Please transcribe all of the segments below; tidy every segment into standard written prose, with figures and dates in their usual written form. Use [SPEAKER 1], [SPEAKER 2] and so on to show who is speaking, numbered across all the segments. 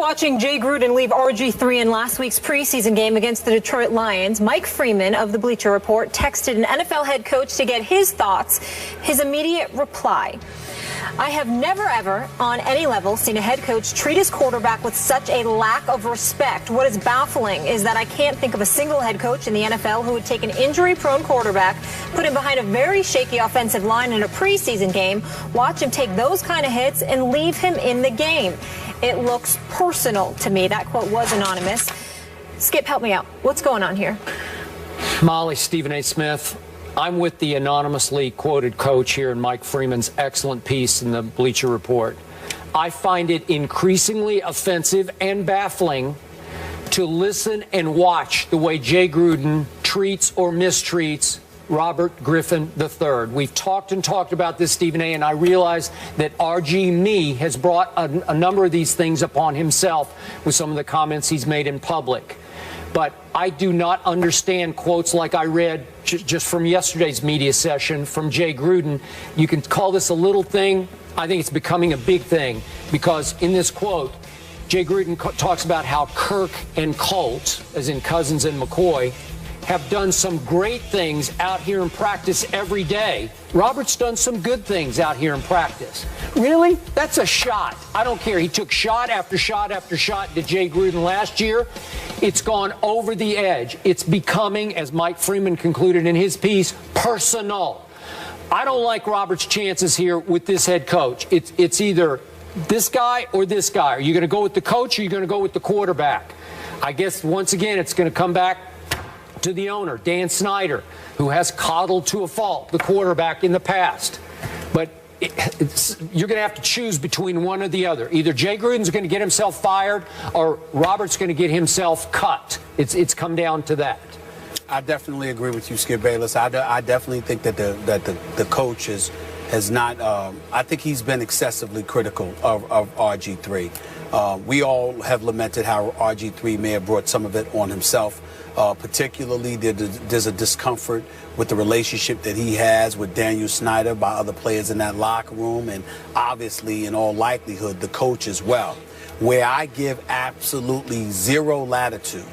[SPEAKER 1] Watching Jay Gruden leave RG3 in last week's preseason game against the Detroit Lions, Mike Freeman of the Bleacher Report texted an NFL head coach to get his thoughts. His immediate reply: I have never, ever, on any level, seen a head coach treat his quarterback with such a lack of respect. What is baffling is that I can't think of a single head coach in the NFL who would take an injury-prone quarterback, put him behind a very shaky offensive line in a preseason game, watch him take those kind of hits, and leave him in the game. It looks personal to me. That quote was anonymous. Skip, help me out. What's going on here?
[SPEAKER 2] Molly, Stephen A. Smith. I'm with the anonymously quoted coach here in Mike Freeman's excellent piece in the Bleacher Report. I find it increasingly offensive and baffling to listen and watch the way Jay Gruden treats or mistreats Robert Griffin III. We've talked about this, Stephen A., and I realize that RG Me has brought a number of these things upon himself with some of the comments he's made in public. But I do not understand quotes like I read just from yesterday's media session from Jay Gruden. You can call this a little thing. I think it's becoming a big thing, because in this quote, Jay Gruden talks about how Kirk and Colt, as in Cousins and McCoy, have done some great things out here in practice every day. Robert's done some good things out here in practice. Really? That's a shot. I don't care. He took shot after shot after shot to Jay Gruden last year. It's gone over the edge. It's becoming, as Mike Freeman concluded in his piece, personal. I don't like Robert's chances here with this head coach. It's either this guy or this guy. Are you going to go with the coach, or are you going to go with the quarterback? I guess, once again, it's going to come back to the owner, Dan Snyder, who has coddled to a fault the quarterback in the past. But you're going to have to choose between one or the other. Either Jay Gruden's going to get himself fired, or Robert's going to get himself cut. It's come down to that.
[SPEAKER 3] I definitely agree with you, Skip Bayless. I definitely think that the coach has not. I think he's been excessively critical of RG3. We all have lamented how RG3 may have brought some of it on himself. Particularly, there's a discomfort with the relationship that he has with Daniel Snyder by other players in that locker room, and obviously, in all likelihood, the coach as well. Where I give absolutely zero latitude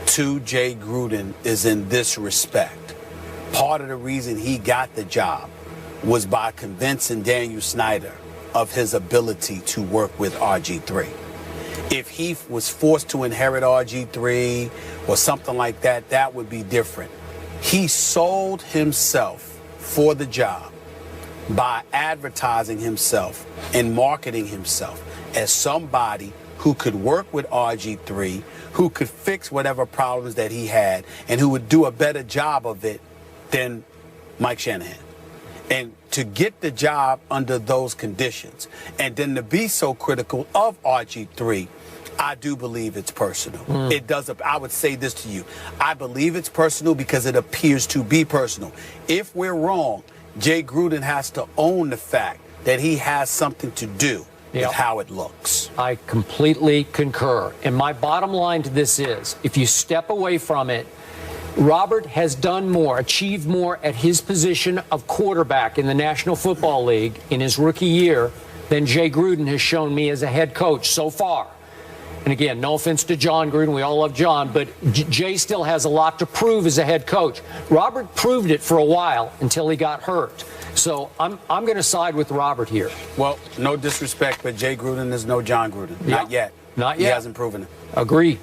[SPEAKER 3] to Jay Gruden is in this respect. Part of the reason he got the job was by convincing Daniel Snyder of his ability to work with RG3. If he was forced to inherit RG3 or something like that, that would be different. He sold himself for the job by advertising himself and marketing himself as somebody who could work with RG3, who could fix whatever problems that he had, and who would do a better job of it than Mike Shanahan. And to get the job under those conditions, and then to be so critical of RG3, I do believe it's personal. It does. I would say this to you. I believe it's personal because it appears to be personal. If we're wrong, Jay Gruden has to own the fact that he has something to do with how it looks.
[SPEAKER 2] I completely concur. And my bottom line to this is, if you step away from it, Robert has done more, achieved more at his position of quarterback in the National Football League in his rookie year than Jay Gruden has shown me as a head coach so far. And again, no offense to John Gruden, we all love John, but Jay still has a lot to prove as a head coach. Robert proved it for a while until he got hurt. So I'm going to side with Robert here.
[SPEAKER 3] Well, no disrespect, but Jay Gruden is no John Gruden. Not yet.
[SPEAKER 2] Not yet.
[SPEAKER 3] He hasn't proven it.
[SPEAKER 2] Agree.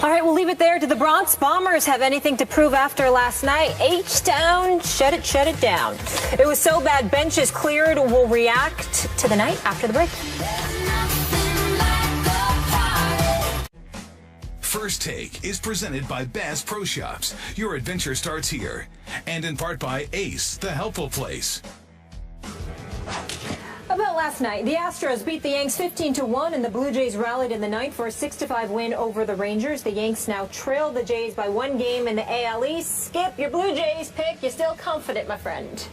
[SPEAKER 1] All right, we'll leave it there. Do the Bronx Bombers have anything to prove after last night? H-Town, shut it down. It was so bad, benches cleared. We'll react to the night after the break.
[SPEAKER 4] First Take is presented by Bass Pro Shops. Your adventure starts here. And in part by Ace, the helpful place.
[SPEAKER 1] About last night, the Astros beat the Yanks 15-1, and the Blue Jays rallied in the ninth for a 6-5 win over the Rangers. The Yanks now trail the Jays by 1 game in the AL East. Skip, your Blue Jays pick. You're still confident, my friend.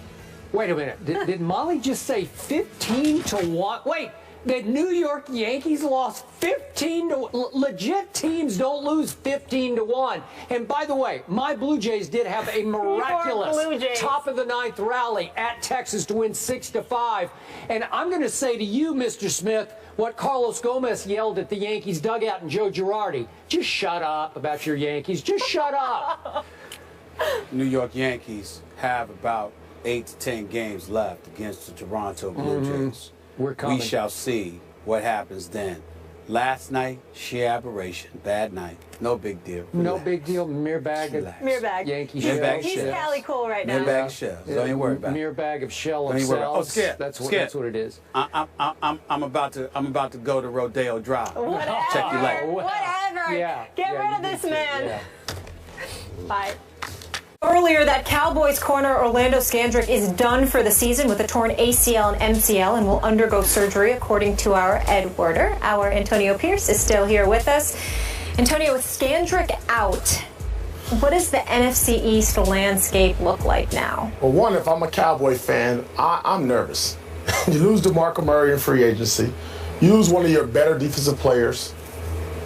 [SPEAKER 2] Wait a minute. Did Molly just say 15-1? Wait. The New York Yankees lost 15 to legit teams don't lose 15-1. And by the way, my Blue Jays did have a miraculous top of the ninth rally at Texas to win 6-5. And I'm going to say to you, Mr. Smith, what Carlos Gomez yelled at the Yankees dugout and Joe Girardi. Just shut up about your Yankees. Just shut up.
[SPEAKER 3] New York Yankees have about 8 to 10 games left against the Toronto Blue Jays.
[SPEAKER 2] We're coming.
[SPEAKER 3] We shall see what happens then. Last night, sheer aberration, bad night. No big deal. Relax.
[SPEAKER 2] No big deal. Mere bag of Yankee
[SPEAKER 3] Mere bag
[SPEAKER 1] He's
[SPEAKER 3] shells.
[SPEAKER 1] Cali cool right now.
[SPEAKER 3] Mere bag of shells. Don't even worry about it.
[SPEAKER 2] Mere bag of shell
[SPEAKER 3] Don't
[SPEAKER 2] of
[SPEAKER 3] even worry about it.
[SPEAKER 2] cells.
[SPEAKER 3] Oh, Skip.
[SPEAKER 2] That's what it is.
[SPEAKER 3] I'm about to go to Rodeo Drive.
[SPEAKER 1] Whatever.
[SPEAKER 3] Check your leg.
[SPEAKER 1] Whatever.
[SPEAKER 2] Yeah.
[SPEAKER 1] Get
[SPEAKER 2] Yeah,
[SPEAKER 1] rid
[SPEAKER 2] you
[SPEAKER 1] of this
[SPEAKER 2] did,
[SPEAKER 1] man.
[SPEAKER 2] yeah.
[SPEAKER 1] Bye. Earlier, that Cowboys corner Orlando Scandrick is done for the season with a torn ACL and MCL and will undergo surgery, according to our Ed Werder. Our Antonio Pierce is still here with us. Antonio, with Scandrick out, what does the NFC East landscape look like now?
[SPEAKER 5] Well, one, if I'm a Cowboy fan, I'm nervous. You lose DeMarco Murray in free agency. You lose one of your better defensive players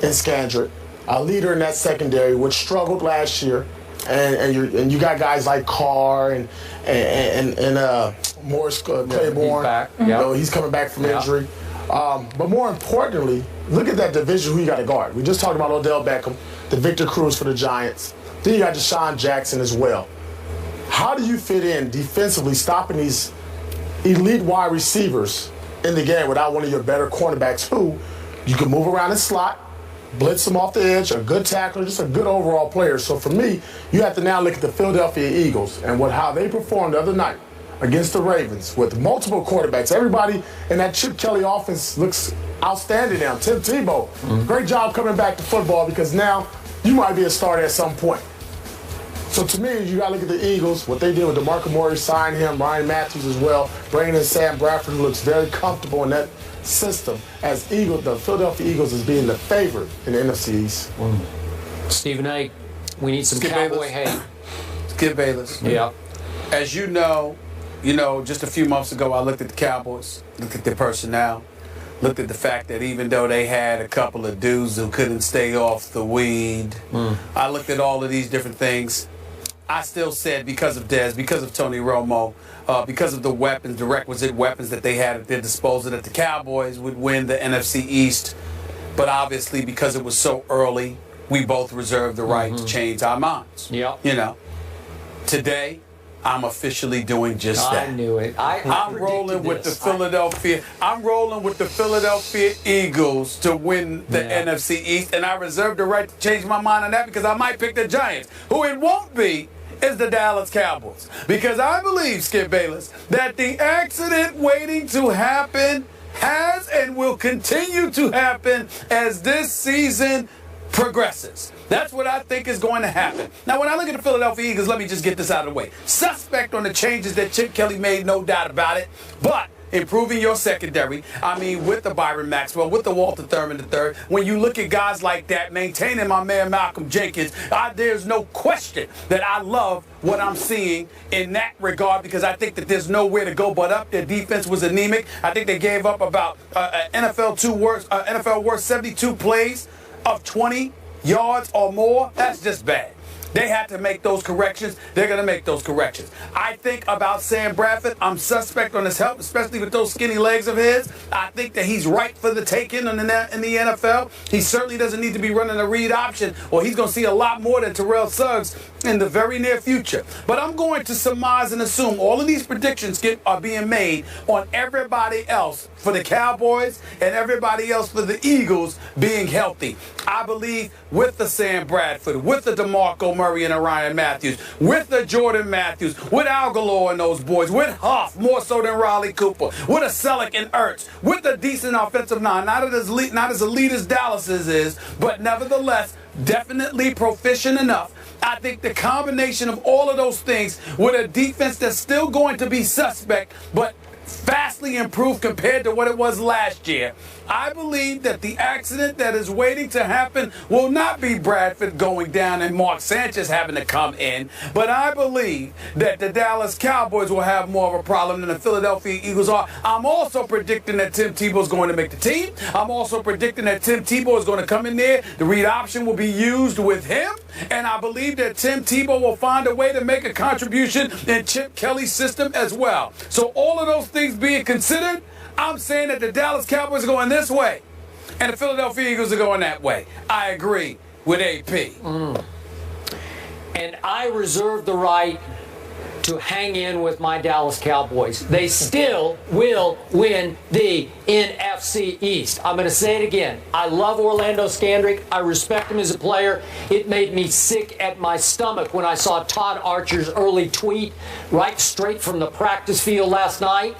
[SPEAKER 5] in Scandrick, a leader in that secondary, which struggled last year. And you got guys like Carr and Morris Claiborne.
[SPEAKER 2] Back.
[SPEAKER 5] You know, he's coming back from injury. But more importantly, look at that division who you got to guard. We just talked about Odell Beckham, the Victor Cruz for the Giants. Then you got Deshaun Jackson as well. How do you fit in defensively, stopping these elite wide receivers in the game without one of your better cornerbacks who you can move around the slot, blitz them off the edge, a good tackler, just a good overall player. So for me, you have to now look at the Philadelphia Eagles and how they performed the other night against the Ravens with multiple quarterbacks. Everybody in that Chip Kelly offense looks outstanding now. Tim Tebow, great job coming back to football because now you might be a starter at some point. So to me, you got to look at the Eagles, what they did with DeMarco Murray, sign him, Ryan Matthews as well, bringing in Sam Bradford, who looks very comfortable in that system as the Philadelphia Eagles is being the favorite in the NFC East.
[SPEAKER 2] Stephen A., we need some
[SPEAKER 3] Skip
[SPEAKER 2] Cowboy
[SPEAKER 3] Bayless.
[SPEAKER 2] hate.
[SPEAKER 3] Skip Bayless.
[SPEAKER 2] Yeah.
[SPEAKER 3] As you know, just a few months ago, I looked at the Cowboys, looked at their personnel, looked at the fact that even though they had a couple of dudes who couldn't stay off the weed, I looked at all of these different things. I still said because of Dez, because of Tony Romo, because of the weapons, the requisite weapons that they had at their disposal, that the Cowboys would win the NFC East. But obviously, because it was so early, we both reserved the right to change our minds.
[SPEAKER 2] Yeah.
[SPEAKER 3] You know, today, I'm officially doing just that.
[SPEAKER 2] I knew it.
[SPEAKER 3] I'm rolling with the Philadelphia. I'm rolling with the Philadelphia Eagles to win the NFC East, and I reserve the right to change my mind on that because I might pick the Giants, who it won't be is the Dallas Cowboys. Because I believe, Skip Bayless, that the accident waiting to happen has and will continue to happen as this season progresses. That's what I think is going to happen. Now, when I look at the Philadelphia Eagles, let me just get this out of the way. Suspect on the changes that Chip Kelly made, no doubt about it. But improving your secondary, I mean, with the Byron Maxwell, with the Walter Thurman III, when you look at guys like that, maintaining my man Malcolm Jenkins, there's no question that I love what I'm seeing in that regard because I think that there's nowhere to go but up. Their defense was anemic. I think they gave up about NFL worst 72 plays of 20 yards or more. That's just bad. They had to make those corrections. They're going to make those corrections. I think about Sam Bradford. I'm suspect on his health, especially with those skinny legs of his. I think that he's right for the taking in the NFL. He certainly doesn't need to be running a read option, or he's going to see a lot more than Terrell Suggs in the very near future. But I'm going to surmise and assume all of these predictions are being made on everybody else for the Cowboys and everybody else for the Eagles being healthy. I believe with the Sam Bradford, with the DeMarco Murray and Ryan Matthews, with the Jordan Matthews, with Al Galore and those boys, with Huff, more so than Riley Cooper, with a Selleck and Ertz, with a decent offensive line, not as elite as Dallas's is, but nevertheless, definitely proficient enough. I think the combination of all of those things with a defense that's still going to be suspect, but vastly improved compared to what it was last year. I believe that the accident that is waiting to happen will not be Bradford going down and Mark Sanchez having to come in, but I believe that the Dallas Cowboys will have more of a problem than the Philadelphia Eagles are. I'm also predicting that Tim Tebow is going to make the team. I'm also predicting that Tim Tebow is going to come in there. The read option will be used with him, and I believe that Tim Tebow will find a way to make a contribution in Chip Kelly's system as well. So all of those things being considered, I'm saying that the Dallas Cowboys are going this way, and the Philadelphia Eagles are going that way. I agree with AP.
[SPEAKER 2] And I reserve the right to hang in with my Dallas Cowboys. They still will win the NFC East. I'm going to say it again. I love Orlando Scandrick. I respect him as a player. It made me sick at my stomach when I saw Todd Archer's early tweet right straight from the practice field last night.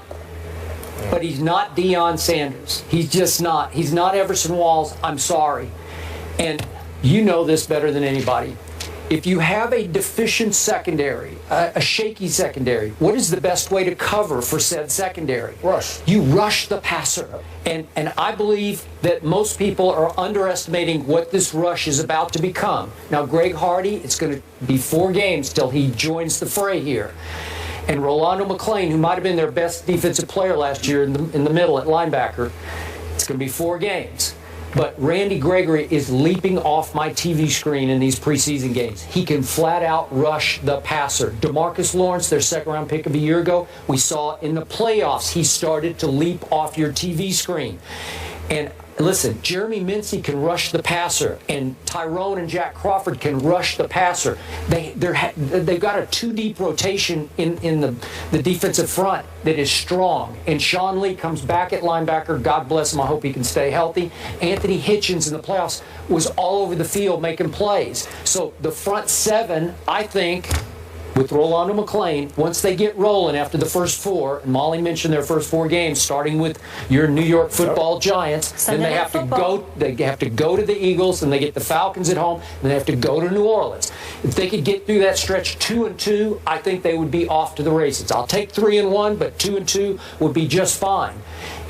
[SPEAKER 2] But he's not Deion Sanders. He's just not. He's not Everson Walls. I'm sorry. And you know this better than anybody. If you have a deficient secondary, a shaky secondary, what is the best way to cover for said secondary?
[SPEAKER 5] Rush.
[SPEAKER 2] You rush the passer. And I believe that most people are underestimating what this rush is about to become. Now, Greg Hardy, it's going to be 4 games till he joins the fray here. And Rolando McClain, who might have been their best defensive player last year in the middle at linebacker, it's going to be 4 games. But Randy Gregory is leaping off my TV screen in these preseason games. He can flat out rush the passer. DeMarcus Lawrence, their second-round pick of a year ago, we saw in the playoffs he started to leap off your TV screen. And listen, Jeremy Mincey can rush the passer, and Tyrone and Jack Crawford can rush the passer. They've got a 2-deep rotation in the defensive front that is strong. And Sean Lee comes back at linebacker. God bless him. I hope he can stay healthy. Anthony Hitchens in the playoffs was all over the field making plays. So the front 7, I think, with Rolando McClain, once they get rolling after the first 4, and Molly mentioned their first 4 games, starting with your New York Football Giants, then they have to go. They have to go to the Eagles, and they get the Falcons at home, and they have to go to New Orleans. If they could get through that stretch 2-2, I think they would be off to the races. I'll take 3-1, but 2-2 would be just fine.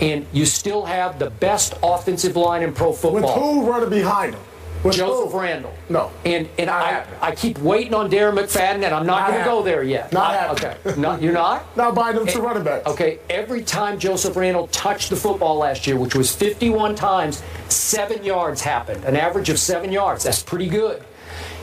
[SPEAKER 2] And you still have the best offensive line in pro football.
[SPEAKER 5] With who running behind him?
[SPEAKER 2] Joseph Randle.
[SPEAKER 5] No.
[SPEAKER 2] And I keep waiting on Darren McFadden, and I'm not going to go there yet.
[SPEAKER 5] Not happening.
[SPEAKER 2] Okay. No, you're not?
[SPEAKER 5] Not buying them 2 running backs.
[SPEAKER 2] Okay. Every time Joseph Randle touched the football last year, which was 51 times, 7 yards happened. An average of 7 yards. That's pretty good.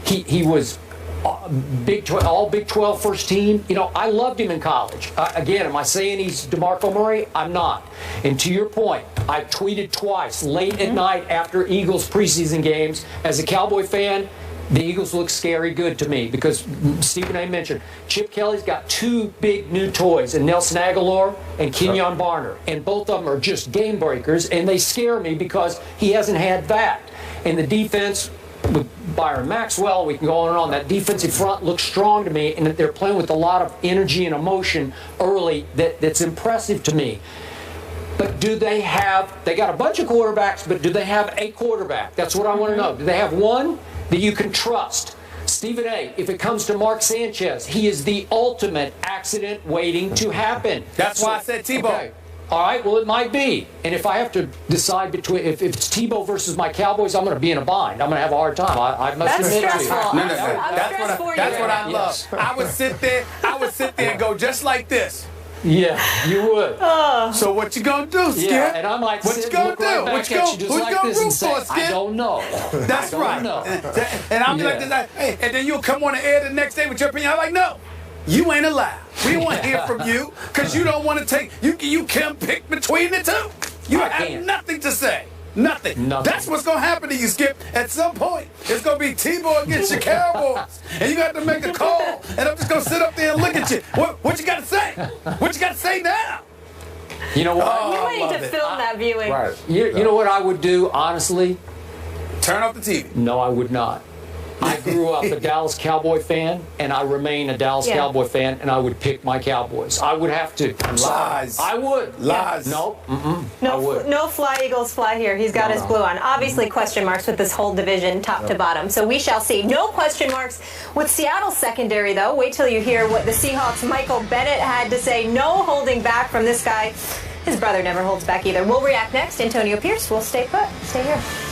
[SPEAKER 2] He was all Big 12 first team. You know, I loved him in college. Again, am I saying he's DeMarco Murray? I'm not. And to your point, I tweeted twice late at night after Eagles preseason games. As a Cowboy fan, the Eagles look scary good to me because Stephen A. mentioned Chip Kelly's got 2 big new toys, and Nelson Aguilar and Kenyon Barner. And both of them are just game breakers, and they scare me because he hasn't had that. And the defense, with Byron Maxwell, we can go on and on. That defensive front looks strong to me, and that they're playing with a lot of energy and emotion early that's impressive to me. But they got a bunch of quarterbacks, but do they have a quarterback? That's what I want to know. Do they have one that you can trust? Stephen A., if it comes to Mark Sanchez, he is the ultimate accident waiting to happen.
[SPEAKER 3] That's why I said Tebow.
[SPEAKER 2] Okay. All right, well, it might be. And if I have to decide between, if it's Tebow versus my Cowboys, I'm going to be in a bind. I'm going to have a hard time. I must admit to you.
[SPEAKER 3] That's what I love. Yes. I would sit there and go just like this.
[SPEAKER 2] Yeah, you would.
[SPEAKER 3] So what you gonna do, Skip?
[SPEAKER 2] Yeah, and I might
[SPEAKER 3] what you gonna do?
[SPEAKER 2] Right
[SPEAKER 3] what you gonna root for, Skip?
[SPEAKER 2] I don't know.
[SPEAKER 3] That's right.
[SPEAKER 2] Know.
[SPEAKER 3] And I'll be like this, hey, and then you'll come on the air the next day with your opinion. I'm like, no, you ain't allowed. We don't want to hear from you because you don't want to take. You can't pick between the 2. You have nothing to say. Nothing. That's what's going to happen to you, Skip. At some point, it's going to be Tebow against your Cowboys. And you got to make a call. And I'm just going to sit up there and look at you. What you got to say? What you got to say now?
[SPEAKER 2] You know what?
[SPEAKER 1] You might need to film that viewing.
[SPEAKER 5] Right.
[SPEAKER 2] You know what I would do, honestly?
[SPEAKER 3] Turn off the TV.
[SPEAKER 2] No, I would not. I grew up a Dallas Cowboy fan, and I remain a Dallas Cowboy fan, and I would pick my Cowboys. I would have to.
[SPEAKER 3] Lies.
[SPEAKER 2] I would.
[SPEAKER 3] Lies.
[SPEAKER 2] No.
[SPEAKER 1] No,
[SPEAKER 2] I would.
[SPEAKER 1] no fly, Eagles fly here. He's got his blue on. Obviously, question marks with this whole division, top to bottom. So we shall see. No question marks with Seattle's secondary, though. Wait till you hear what the Seahawks' Michael Bennett had to say. No holding back from this guy. His brother never holds back either. We'll react next. Antonio Pierce will stay put. Stay here.